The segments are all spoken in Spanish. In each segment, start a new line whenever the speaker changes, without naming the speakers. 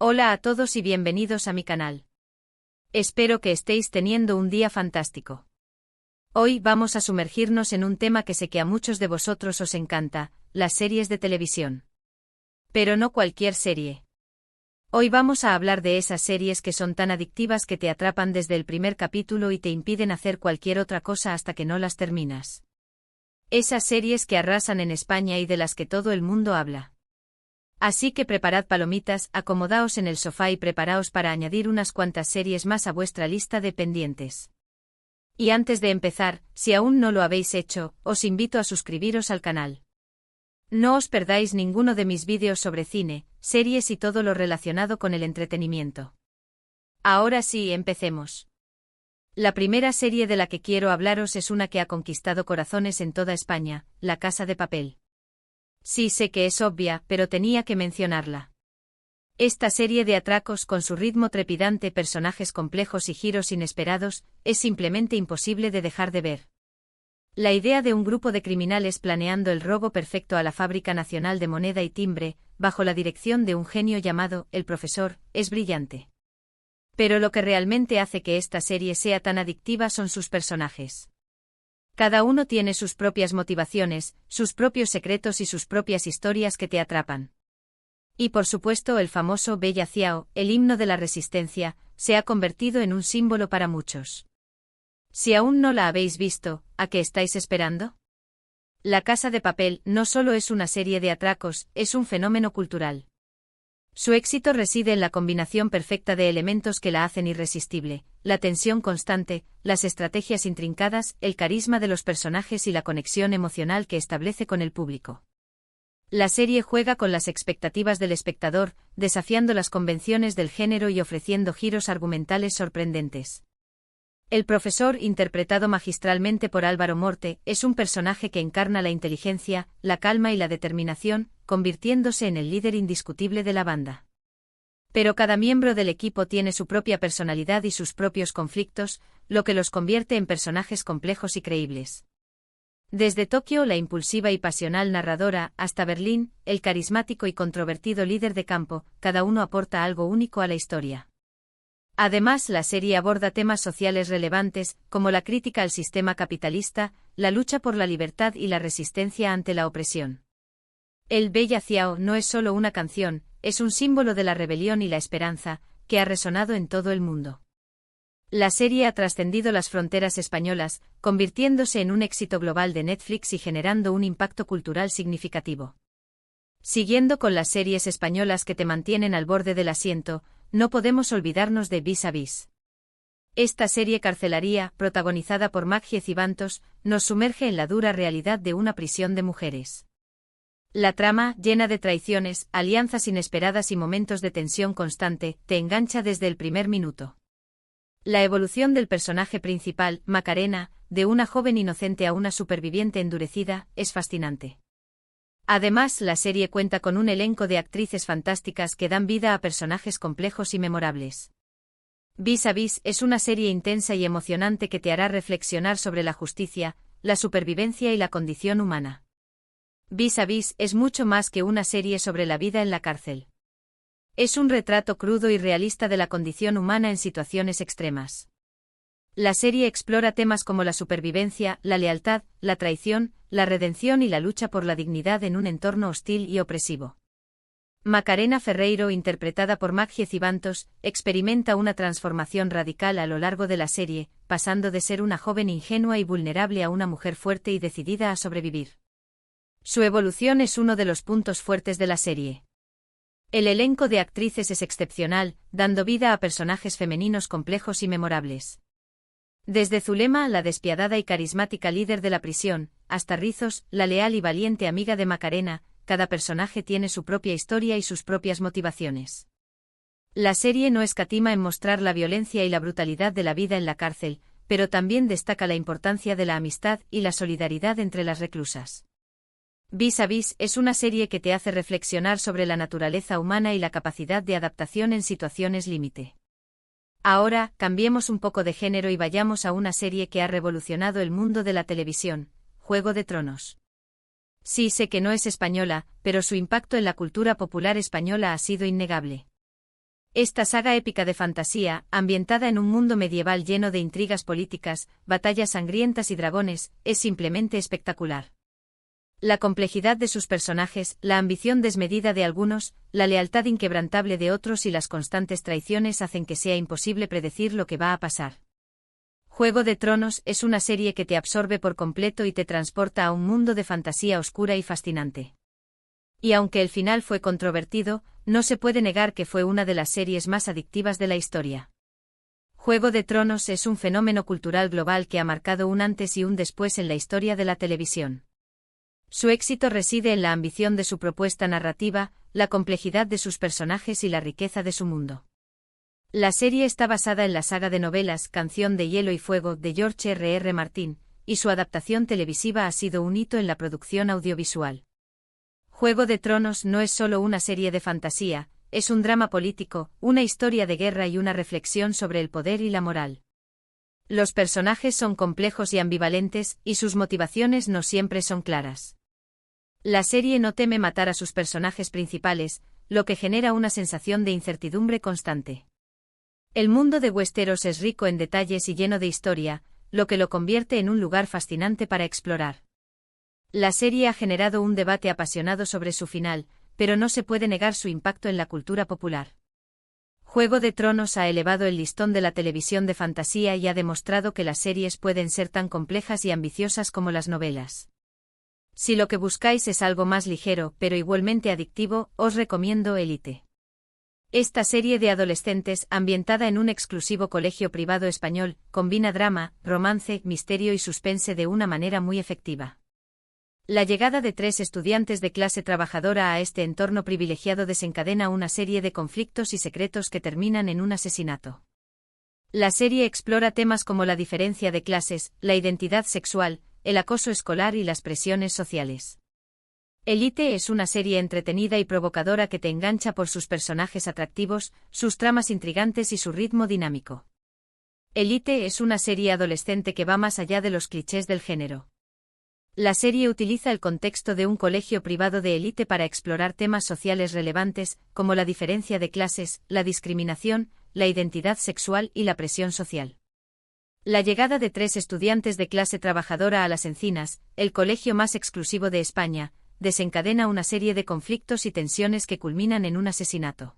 Hola a todos y bienvenidos a mi canal. Espero que estéis teniendo un día fantástico. Hoy vamos a sumergirnos en un tema que sé que a muchos de vosotros os encanta, las series de televisión. Pero no cualquier serie. Hoy vamos a hablar de esas series que son tan adictivas que te atrapan desde el primer capítulo y te impiden hacer cualquier otra cosa hasta que no las terminas. Esas series que arrasan en España y de las que todo el mundo habla. Así que preparad palomitas, acomodaos en el sofá y preparaos para añadir unas cuantas series más a vuestra lista de pendientes. Y antes de empezar, si aún no lo habéis hecho, os invito a suscribiros al canal. No os perdáis ninguno de mis vídeos sobre cine, series y todo lo relacionado con el entretenimiento. Ahora sí, empecemos. La primera serie de la que quiero hablaros es una que ha conquistado corazones en toda España, La Casa de Papel. Sí, sé que es obvia, pero tenía que mencionarla. Esta serie de atracos con su ritmo trepidante, personajes complejos y giros inesperados, es simplemente imposible de dejar de ver. La idea de un grupo de criminales planeando el robo perfecto a la Fábrica Nacional de Moneda y Timbre, bajo la dirección de un genio llamado el Profesor, es brillante. Pero lo que realmente hace que esta serie sea tan adictiva son sus personajes. Cada uno tiene sus propias motivaciones, sus propios secretos y sus propias historias que te atrapan. Y por supuesto el famoso Bella Ciao, el himno de la resistencia, se ha convertido en un símbolo para muchos. Si aún no la habéis visto, ¿a qué estáis esperando? La Casa de Papel no solo es una serie de atracos, es un fenómeno cultural. Su éxito reside en la combinación perfecta de elementos que la hacen irresistible, la tensión constante, las estrategias intrincadas, el carisma de los personajes y la conexión emocional que establece con el público. La serie juega con las expectativas del espectador, desafiando las convenciones del género y ofreciendo giros argumentales sorprendentes. El Profesor, interpretado magistralmente por Álvaro Morte, es un personaje que encarna la inteligencia, la calma y la determinación, convirtiéndose en el líder indiscutible de la banda. Pero cada miembro del equipo tiene su propia personalidad y sus propios conflictos, lo que los convierte en personajes complejos y creíbles. Desde Tokio, la impulsiva y pasional narradora, hasta Berlín, el carismático y controvertido líder de campo, cada uno aporta algo único a la historia. Además, la serie aborda temas sociales relevantes, como la crítica al sistema capitalista, la lucha por la libertad y la resistencia ante la opresión. El Bella Ciao no es solo una canción, es un símbolo de la rebelión y la esperanza, que ha resonado en todo el mundo. La serie ha trascendido las fronteras españolas, convirtiéndose en un éxito global de Netflix y generando un impacto cultural significativo. Siguiendo con las series españolas que te mantienen al borde del asiento, no podemos olvidarnos de Vis a Vis. Esta serie carcelaria, protagonizada por Maggie Cibantos, nos sumerge en la dura realidad de una prisión de mujeres. La trama, llena de traiciones, alianzas inesperadas y momentos de tensión constante, te engancha desde el primer minuto. La evolución del personaje principal, Macarena, de una joven inocente a una superviviente endurecida, es fascinante. Además, la serie cuenta con un elenco de actrices fantásticas que dan vida a personajes complejos y memorables. Vis a Vis es una serie intensa y emocionante que te hará reflexionar sobre la justicia, la supervivencia y la condición humana. Vis a Vis es mucho más que una serie sobre la vida en la cárcel. Es un retrato crudo y realista de la condición humana en situaciones extremas. La serie explora temas como la supervivencia, la lealtad, la traición, la redención y la lucha por la dignidad en un entorno hostil y opresivo. Macarena Ferreiro, interpretada por Maggie Cibantos, experimenta una transformación radical a lo largo de la serie, pasando de ser una joven ingenua y vulnerable a una mujer fuerte y decidida a sobrevivir. Su evolución es uno de los puntos fuertes de la serie. El elenco de actrices es excepcional, dando vida a personajes femeninos complejos y memorables. Desde Zulema, la despiadada y carismática líder de la prisión, hasta Rizos, la leal y valiente amiga de Macarena, cada personaje tiene su propia historia y sus propias motivaciones. La serie no escatima en mostrar la violencia y la brutalidad de la vida en la cárcel, pero también destaca la importancia de la amistad y la solidaridad entre las reclusas. Vis a Vis es una serie que te hace reflexionar sobre la naturaleza humana y la capacidad de adaptación en situaciones límite. Ahora, cambiemos un poco de género y vayamos a una serie que ha revolucionado el mundo de la televisión, Juego de Tronos. Sí, sé que no es española, pero su impacto en la cultura popular española ha sido innegable. Esta saga épica de fantasía, ambientada en un mundo medieval lleno de intrigas políticas, batallas sangrientas y dragones, es simplemente espectacular. La complejidad de sus personajes, la ambición desmedida de algunos, la lealtad inquebrantable de otros y las constantes traiciones hacen que sea imposible predecir lo que va a pasar. Juego de Tronos es una serie que te absorbe por completo y te transporta a un mundo de fantasía oscura y fascinante. Y aunque el final fue controvertido, no se puede negar que fue una de las series más adictivas de la historia. Juego de Tronos es un fenómeno cultural global que ha marcado un antes y un después en la historia de la televisión. Su éxito reside en la ambición de su propuesta narrativa, la complejidad de sus personajes y la riqueza de su mundo. La serie está basada en la saga de novelas Canción de Hielo y Fuego de George R.R. Martin, y su adaptación televisiva ha sido un hito en la producción audiovisual. Juego de Tronos no es solo una serie de fantasía, es un drama político, una historia de guerra y una reflexión sobre el poder y la moral. Los personajes son complejos y ambivalentes, y sus motivaciones no siempre son claras. La serie no teme matar a sus personajes principales, lo que genera una sensación de incertidumbre constante. El mundo de Westeros es rico en detalles y lleno de historia, lo que lo convierte en un lugar fascinante para explorar. La serie ha generado un debate apasionado sobre su final, pero no se puede negar su impacto en la cultura popular. Juego de Tronos ha elevado el listón de la televisión de fantasía y ha demostrado que las series pueden ser tan complejas y ambiciosas como las novelas. Si lo que buscáis es algo más ligero pero igualmente adictivo, os recomiendo Elite. Esta serie de adolescentes, ambientada en un exclusivo colegio privado español, combina drama, romance, misterio y suspense de una manera muy efectiva. La llegada de 3 estudiantes de clase trabajadora a este entorno privilegiado desencadena una serie de conflictos y secretos que terminan en un asesinato. La serie explora temas como la diferencia de clases, la identidad sexual, el acoso escolar y las presiones sociales. Elite es una serie entretenida y provocadora que te engancha por sus personajes atractivos, sus tramas intrigantes y su ritmo dinámico. Elite es una serie adolescente que va más allá de los clichés del género. La serie utiliza el contexto de un colegio privado de élite para explorar temas sociales relevantes, como la diferencia de clases, la discriminación, la identidad sexual y la presión social. La llegada de 3 estudiantes de clase trabajadora a Las Encinas, el colegio más exclusivo de España, desencadena una serie de conflictos y tensiones que culminan en un asesinato.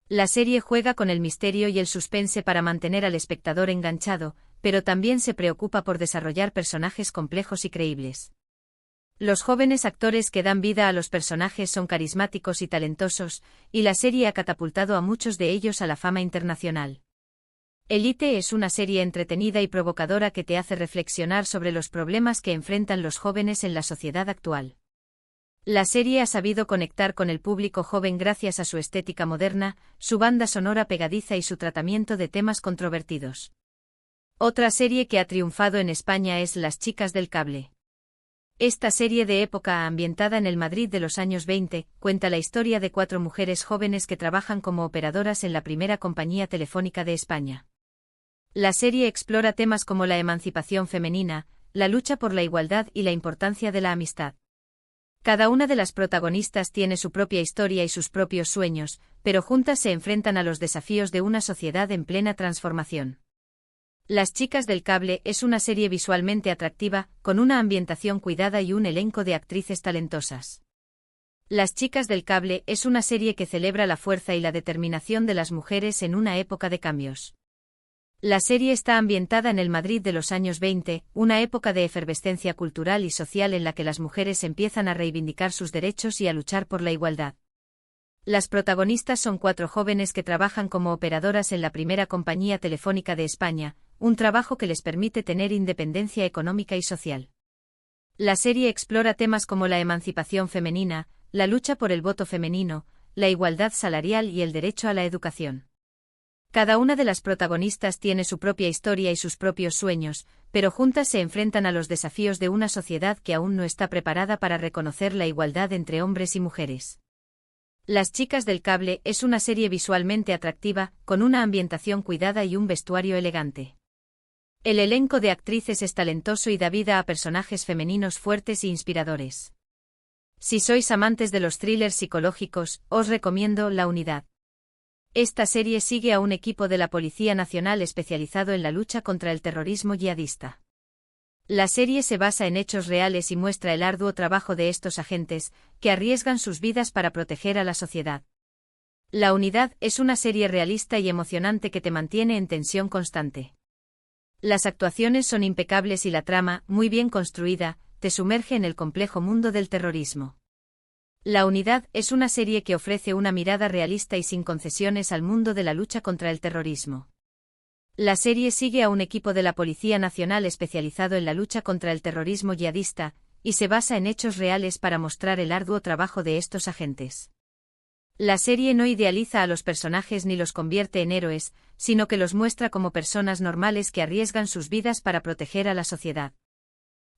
La serie juega con el misterio y el suspense para mantener al espectador enganchado, pero también se preocupa por desarrollar personajes complejos y creíbles. Los jóvenes actores que dan vida a los personajes son carismáticos y talentosos, y la serie ha catapultado a muchos de ellos a la fama internacional. Elite es una serie entretenida y provocadora que te hace reflexionar sobre los problemas que enfrentan los jóvenes en la sociedad actual. La serie ha sabido conectar con el público joven gracias a su estética moderna, su banda sonora pegadiza y su tratamiento de temas controvertidos. Otra serie que ha triunfado en España es Las chicas del cable. Esta serie de época ambientada en el Madrid de los años 20, cuenta la historia de 4 mujeres jóvenes que trabajan como operadoras en la primera compañía telefónica de España. La serie explora temas como la emancipación femenina, la lucha por la igualdad y la importancia de la amistad. Cada una de las protagonistas tiene su propia historia y sus propios sueños, pero juntas se enfrentan a los desafíos de una sociedad en plena transformación. Las chicas del cable es una serie visualmente atractiva, con una ambientación cuidada y un elenco de actrices talentosas. Las chicas del cable es una serie que celebra la fuerza y la determinación de las mujeres en una época de cambios. La serie está ambientada en el Madrid de los años 20, una época de efervescencia cultural y social en la que las mujeres empiezan a reivindicar sus derechos y a luchar por la igualdad. Las protagonistas son 4 jóvenes que trabajan como operadoras en la primera compañía telefónica de España, un trabajo que les permite tener independencia económica y social. La serie explora temas como la emancipación femenina, la lucha por el voto femenino, la igualdad salarial y el derecho a la educación. Cada una de las protagonistas tiene su propia historia y sus propios sueños, pero juntas se enfrentan a los desafíos de una sociedad que aún no está preparada para reconocer la igualdad entre hombres y mujeres. Las chicas del cable es una serie visualmente atractiva, con una ambientación cuidada y un vestuario elegante. El elenco de actrices es talentoso y da vida a personajes femeninos fuertes e inspiradores. Si sois amantes de los thrillers psicológicos, os recomiendo La Unidad. Esta serie sigue a un equipo de la Policía Nacional especializado en la lucha contra el terrorismo yihadista. La serie se basa en hechos reales y muestra el arduo trabajo de estos agentes, que arriesgan sus vidas para proteger a la sociedad. La Unidad es una serie realista y emocionante que te mantiene en tensión constante. Las actuaciones son impecables y la trama, muy bien construida, te sumerge en el complejo mundo del terrorismo. La Unidad es una serie que ofrece una mirada realista y sin concesiones al mundo de la lucha contra el terrorismo. La serie sigue a un equipo de la Policía Nacional especializado en la lucha contra el terrorismo yihadista, y se basa en hechos reales para mostrar el arduo trabajo de estos agentes. La serie no idealiza a los personajes ni los convierte en héroes, sino que los muestra como personas normales que arriesgan sus vidas para proteger a la sociedad.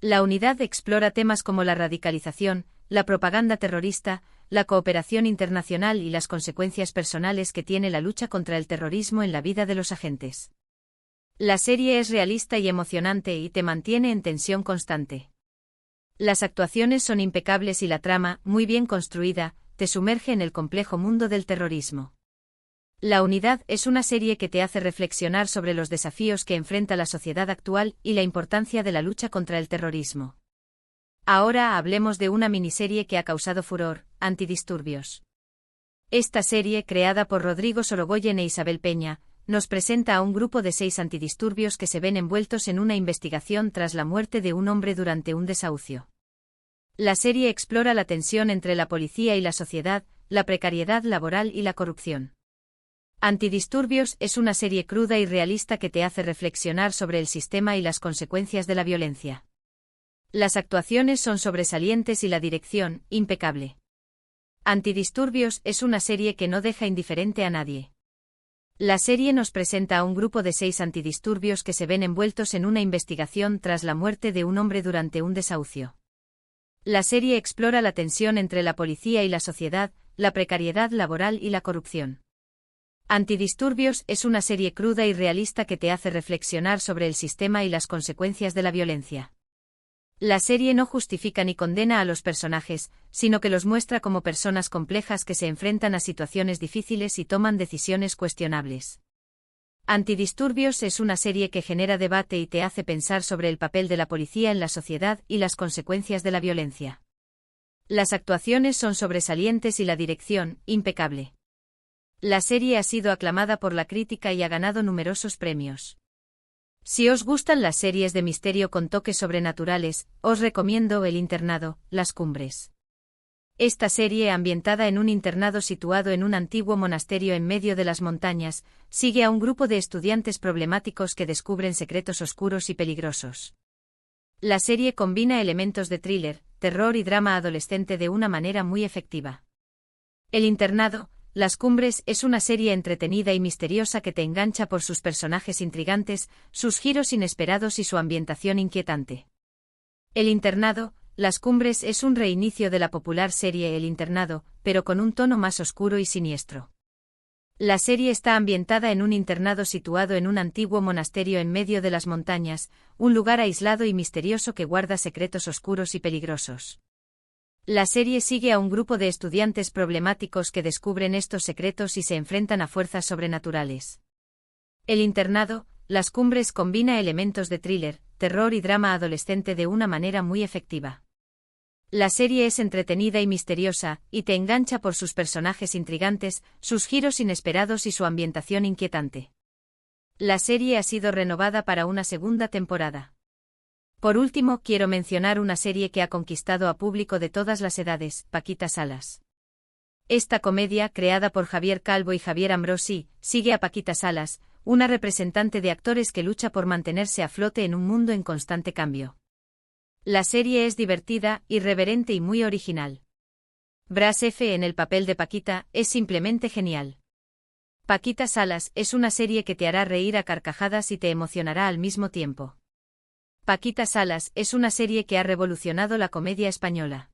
La Unidad explora temas como la radicalización, la propaganda terrorista, la cooperación internacional y las consecuencias personales que tiene la lucha contra el terrorismo en la vida de los agentes. La serie es realista y emocionante y te mantiene en tensión constante. Las actuaciones son impecables y la trama, muy bien construida, te sumerge en el complejo mundo del terrorismo. La Unidad es una serie que te hace reflexionar sobre los desafíos que enfrenta la sociedad actual y la importancia de la lucha contra el terrorismo. Ahora hablemos de una miniserie que ha causado furor, Antidisturbios. Esta serie, creada por Rodrigo Sorogoyen e Isabel Peña, nos presenta a un grupo de 6 antidisturbios que se ven envueltos en una investigación tras la muerte de un hombre durante un desahucio. La serie explora la tensión entre la policía y la sociedad, la precariedad laboral y la corrupción. Antidisturbios es una serie cruda y realista que te hace reflexionar sobre el sistema y las consecuencias de la violencia. Las actuaciones son sobresalientes y la dirección, impecable. Antidisturbios es una serie que no deja indiferente a nadie. La serie nos presenta a un grupo de 6 antidisturbios que se ven envueltos en una investigación tras la muerte de un hombre durante un desahucio. La serie explora la tensión entre la policía y la sociedad, la precariedad laboral y la corrupción. Antidisturbios es una serie cruda y realista que te hace reflexionar sobre el sistema y las consecuencias de la violencia. La serie no justifica ni condena a los personajes, sino que los muestra como personas complejas que se enfrentan a situaciones difíciles y toman decisiones cuestionables. Antidisturbios es una serie que genera debate y te hace pensar sobre el papel de la policía en la sociedad y las consecuencias de la violencia. Las actuaciones son sobresalientes y la dirección, impecable. La serie ha sido aclamada por la crítica y ha ganado numerosos premios. Si os gustan las series de misterio con toques sobrenaturales, os recomiendo El internado, Las Cumbres. Esta serie, ambientada en un internado situado en un antiguo monasterio en medio de las montañas, sigue a un grupo de estudiantes problemáticos que descubren secretos oscuros y peligrosos. La serie combina elementos de thriller, terror y drama adolescente de una manera muy efectiva. El internado, Las Cumbres es una serie entretenida y misteriosa que te engancha por sus personajes intrigantes, sus giros inesperados y su ambientación inquietante. El internado, Las Cumbres es un reinicio de la popular serie El internado, pero con un tono más oscuro y siniestro. La serie está ambientada en un internado situado en un antiguo monasterio en medio de las montañas, un lugar aislado y misterioso que guarda secretos oscuros y peligrosos. La serie sigue a un grupo de estudiantes problemáticos que descubren estos secretos y se enfrentan a fuerzas sobrenaturales. El internado, Las Cumbres combina elementos de thriller, terror y drama adolescente de una manera muy efectiva. La serie es entretenida y misteriosa, y te engancha por sus personajes intrigantes, sus giros inesperados y su ambientación inquietante. La serie ha sido renovada para una segunda temporada. Por último, quiero mencionar una serie que ha conquistado a público de todas las edades, Paquita Salas. Esta comedia, creada por Javier Calvo y Javier Ambrosi, sigue a Paquita Salas, una representante de actores que lucha por mantenerse a flote en un mundo en constante cambio. La serie es divertida, irreverente y muy original. Bras F. en el papel de Paquita es simplemente genial. Paquita Salas es una serie que te hará reír a carcajadas y te emocionará al mismo tiempo. Paquita Salas es una serie que ha revolucionado la comedia española.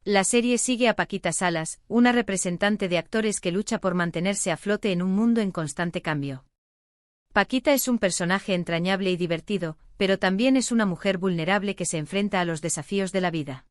La serie sigue a Paquita Salas, una representante de actores que lucha por mantenerse a flote en un mundo en constante cambio. Paquita es un personaje entrañable y divertido, pero también es una mujer vulnerable que se enfrenta a los desafíos de la vida.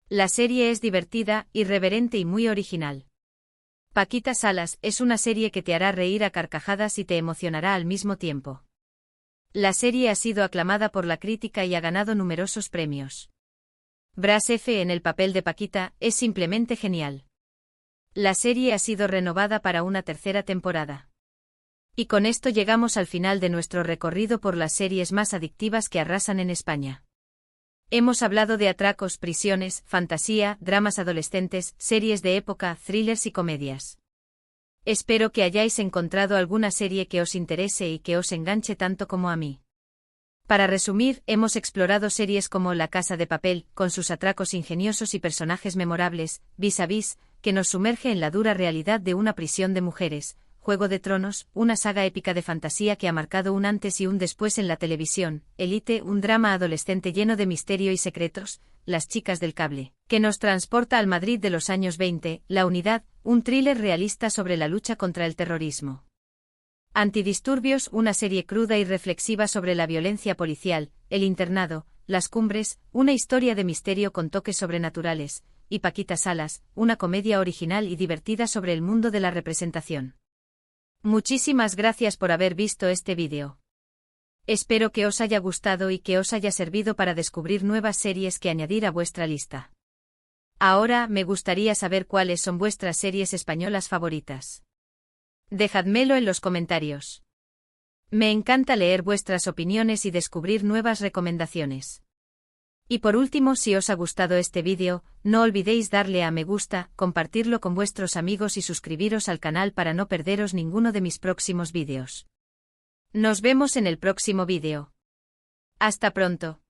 La serie es divertida, irreverente y muy original. Paquita Salas es una serie que te hará reír a carcajadas y te emocionará al mismo tiempo. La serie ha sido aclamada por la crítica y ha ganado numerosos premios. Bras F. en el papel de Paquita es simplemente genial. La serie ha sido renovada para una tercera temporada. Y con esto llegamos al final de nuestro recorrido por las series más adictivas que arrasan en España. Hemos hablado de atracos, prisiones, fantasía, dramas adolescentes, series de época, thrillers y comedias. Espero que hayáis encontrado alguna serie que os interese y que os enganche tanto como a mí. Para resumir, hemos explorado series como La Casa de Papel, con sus atracos ingeniosos y personajes memorables, Vis a Vis, que nos sumerge en la dura realidad de una prisión de mujeres, Juego de Tronos, una saga épica de fantasía que ha marcado un antes y un después en la televisión, Elite, un drama adolescente lleno de misterio y secretos, Las chicas del cable, que nos transporta al Madrid de los años 20, La Unidad, un thriller realista sobre la lucha contra el terrorismo. Antidisturbios, una serie cruda y reflexiva sobre la violencia policial, El Internado, Las Cumbres, una historia de misterio con toques sobrenaturales, y Paquita Salas, una comedia original y divertida sobre el mundo de la representación. Muchísimas gracias por haber visto este vídeo. Espero que os haya gustado y que os haya servido para descubrir nuevas series que añadir a vuestra lista. Ahora me gustaría saber cuáles son vuestras series españolas favoritas. Dejádmelo en los comentarios. Me encanta leer vuestras opiniones y descubrir nuevas recomendaciones. Y por último, si os ha gustado este vídeo, no olvidéis darle a me gusta, compartirlo con vuestros amigos y suscribiros al canal para no perderos ninguno de mis próximos vídeos. Nos vemos en el próximo vídeo. Hasta pronto.